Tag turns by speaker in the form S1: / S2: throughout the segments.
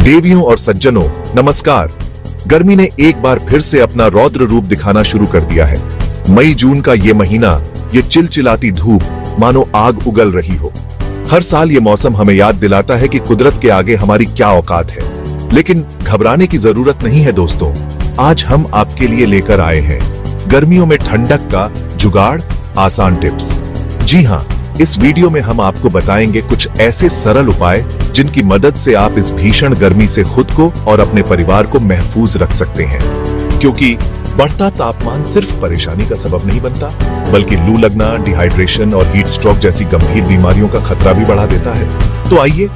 S1: देवियों और सज्जनों, नमस्कार। गर्मी ने एक बार फिर से अपना रौद्र रूप दिखाना शुरू कर दिया है। मई जून का ये महीना, ये चिलचिलाती धूप मानो आग उगल रही हो। हर साल ये मौसम हमें याद दिलाता है कि कुदरत के आगे हमारी क्या औकात है। लेकिन घबराने की जरूरत नहीं है दोस्तों। आज हम आपके लिए लेकर आए हैं गर्मियों में ठंडक का जुगाड़, आसान टिप्स। जी हाँ, इस वीडियो में हम आपको बताएंगे कुछ ऐसे सरल उपाय जिनकी मदद से आप इस भीषण गर्मी से खुद को और अपने परिवार को महफूज रख सकते हैं। क्योंकि बढ़ता तापमान सिर्फ परेशानी का सबब नहीं बनता, बल्कि लू लगना, डिहाइड्रेशन और हीट स्ट्रोक जैसी गंभीर बीमारियों का खतरा भी बढ़ा देता है। तो आइए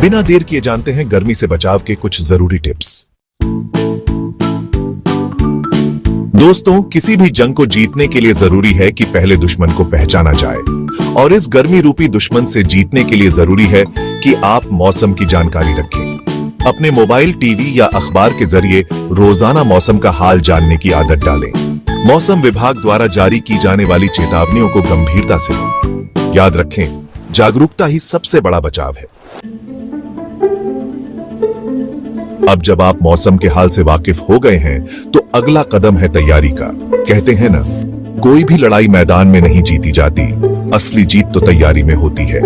S1: बिना देर किए जानते हैं गर्मी से बचाव के कुछ जरूरी टिप्स। दोस्तों, किसी भी जंग को जीतने के लिए जरूरी है कि पहले दुश्मन को पहचाना जाए, और इस गर्मी रूपी दुश्मन से जीतने के लिए जरूरी है कि आप मौसम की जानकारी रखें। अपने मोबाइल, टीवी या अखबार के जरिए रोजाना मौसम का हाल जानने की आदत डालें। मौसम विभाग द्वारा जारी की जाने वाली चेतावनियों को गंभीरता से याद रखें। जागरूकता ही सबसे बड़ा बचाव है। अब जब आप मौसम के हाल से वाकिफ हो गए हैं, तो अगला कदम है तैयारी का। कहते हैं ना, कोई भी लड़ाई मैदान में नहीं जीती जाती, असली जीत तो तैयारी में होती है।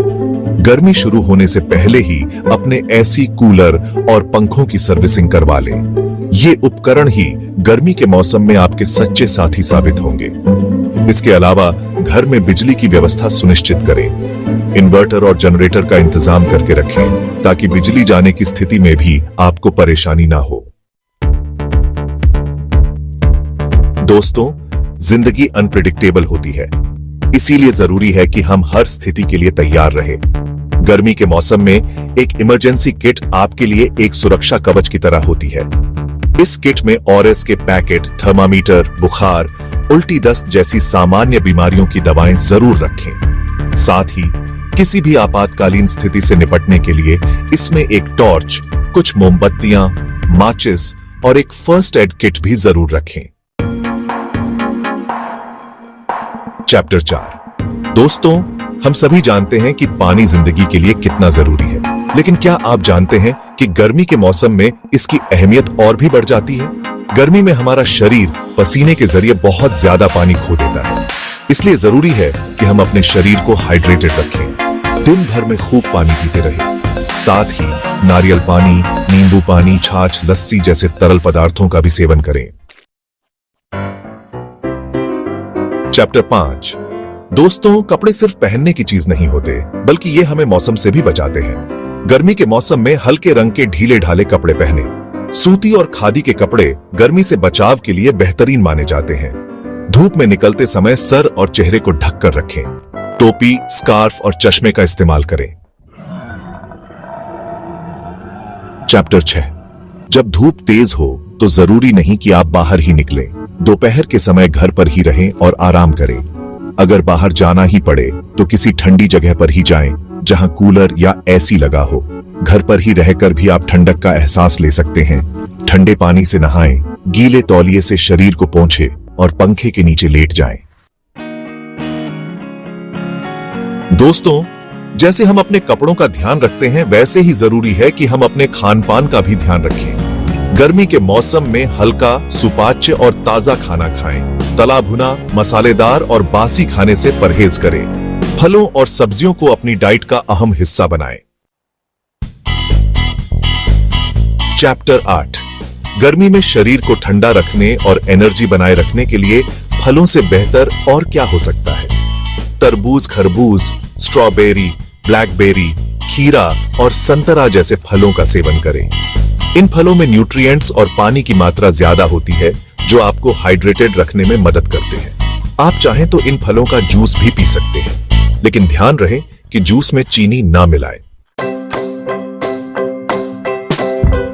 S1: गर्मी शुरू होने से पहले ही अपने एसी, कूलर और पंखों की सर्विसिंग करवा लें। ये उपकरण ही गर्मी के मौसम में आपके सच्चे साथी साबित होंगे। इसके अलावा घर में बिजली की व्यवस्था सुनिश्चित करें। इन्वर्टर और जनरेटर का इंतजाम करके रखें ताकि बिजली जाने की स्थिति में भी आपको परेशानी ना हो। दोस्तों, जिंदगी अनप्रेडिक्टेबल होती है, इसीलिए जरूरी है कि हम हर स्थिति के लिए तैयार रहें। गर्मी के मौसम में एक इमरजेंसी किट आपके लिए एक सुरक्षा कवच की तरह होती है। इस किट में ओआरएस के पैकेट, थर्मामीटर, बुखार, उल्टी दस्त जैसी सामान्य बीमारियों की दवाएं जरूर रखें। साथ ही किसी भी आपातकालीन स्थिति से निपटने के लिए इसमें एक टॉर्च, कुछ मोमबत्तियां, माचिस और एक फर्स्ट एड किट भी जरूर रखें। चैप्टर 4। दोस्तों, हम सभी जानते हैं कि पानी जिंदगी के लिए कितना जरूरी है, लेकिन क्या आप जानते हैं कि गर्मी के मौसम में इसकी अहमियत और भी बढ़ जाती है। गर्मी में हमारा शरीर पसीने के जरिए बहुत ज्यादा पानी खो देता है, इसलिए जरूरी है कि हम अपने शरीर को हाइड्रेटेड रखें। दिन भर में खूब पानी पीते रहें। साथ ही नारियल पानी, नींबू पानी, छाछ, लस्सी जैसे तरल पदार्थों का भी सेवन करें। चैप्टर 5। दोस्तों, कपड़े सिर्फ पहनने की चीज नहीं होते, बल्कि ये हमें मौसम से भी बचाते हैं। गर्मी के मौसम में हल्के रंग के ढीले ढाले कपड़े पहने। सूती और खादी के कपड़े गर्मी से बचाव के लिए बेहतरीन माने जाते हैं। धूप में निकलते समय सर और चेहरे को ढक कर रखें। टोपी, स्कार्फ और चश्मे का इस्तेमाल करें। चैप्टर 6। जब धूप तेज हो तो जरूरी नहीं कि आप बाहर ही निकलें। दोपहर के समय घर पर ही रहें और आराम करें। अगर बाहर जाना ही पड़े तो किसी ठंडी जगह पर ही जाएं, जहां कूलर या एसी लगा हो। घर पर ही रहकर भी आप ठंडक का एहसास ले सकते हैं। ठंडे पानी से नहाएं, गीले तौलिए से शरीर को पोंछें और पंखे के नीचे लेट जाएं। दोस्तों, जैसे हम अपने कपड़ों का ध्यान रखते हैं, वैसे ही जरूरी है कि हम अपने खान पान का भी ध्यान रखें। गर्मी के मौसम में हल्का, सुपाच्य और ताजा खाना खाएं। तला भुना, मसालेदार और बासी खाने से परहेज करें। फलों और सब्जियों को अपनी डाइट का अहम हिस्सा बनाएं। चैप्टर 8। गर्मी में शरीर को ठंडा रखने और एनर्जी बनाए रखने के लिए फलों से बेहतर और क्या हो सकता है। तरबूज, खरबूज, स्ट्रॉबेरी, ब्लैकबेरी, खीरा और संतरा जैसे फलों का सेवन करें। इन फलों में न्यूट्रिएंट्स और पानी की मात्रा ज्यादा होती है, जो आपको हाइड्रेटेड रखने में मदद करते हैं। आप चाहें तो इन फलों का जूस भी पी सकते हैं, लेकिन ध्यान रहे कि जूस में चीनी ना मिलाएं।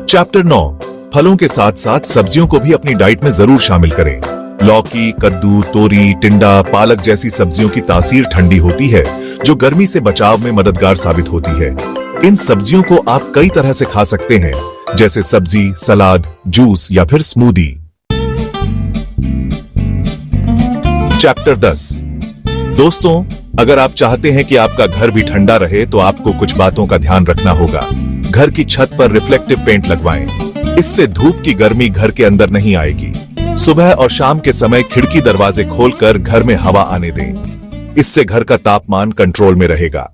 S1: चैप्टर 9। फलों के साथ साथ सब्जियों को भी अपनी डाइट में जरूर शामिल करें। लौकी, कद्दू, तोरी, टिंडा, पालक जैसी सब्जियों की तासीर ठंडी होती है, जो गर्मी से बचाव में मददगार साबित होती है। इन सब्जियों को आप कई तरह से खा सकते हैं, जैसे सब्जी, सलाद, जूस या फिर स्मूदी। चैप्टर 10। दोस्तों, अगर आप चाहते हैं कि आपका घर भी ठंडा रहे, तो आपको कुछ बातों का ध्यान रखना होगा। घर की छत पर रिफ्लेक्टिव पेंट लगवाएं। इससे धूप की गर्मी घर के अंदर नहीं आएगी। सुबह और शाम के समय खिड़की दरवाजे खोलकर घर में हवा आने दें। इससे घर का तापमान कंट्रोल में रहेगा।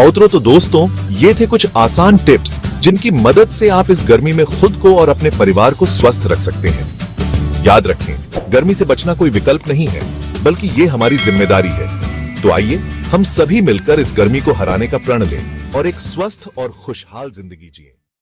S1: और तो दोस्तों, ये थे कुछ आसान टिप्स जिनकी मदद से आप इस गर्मी में खुद को और अपने परिवार को स्वस्थ रख सकते हैं। याद रखें, गर्मी से बचना कोई विकल्प नहीं है, बल्कि ये हमारी जिम्मेदारी है। तो आइए हम सभी मिलकर इस गर्मी को हराने का प्रण लें और एक स्वस्थ और खुशहाल जिंदगी जिएं।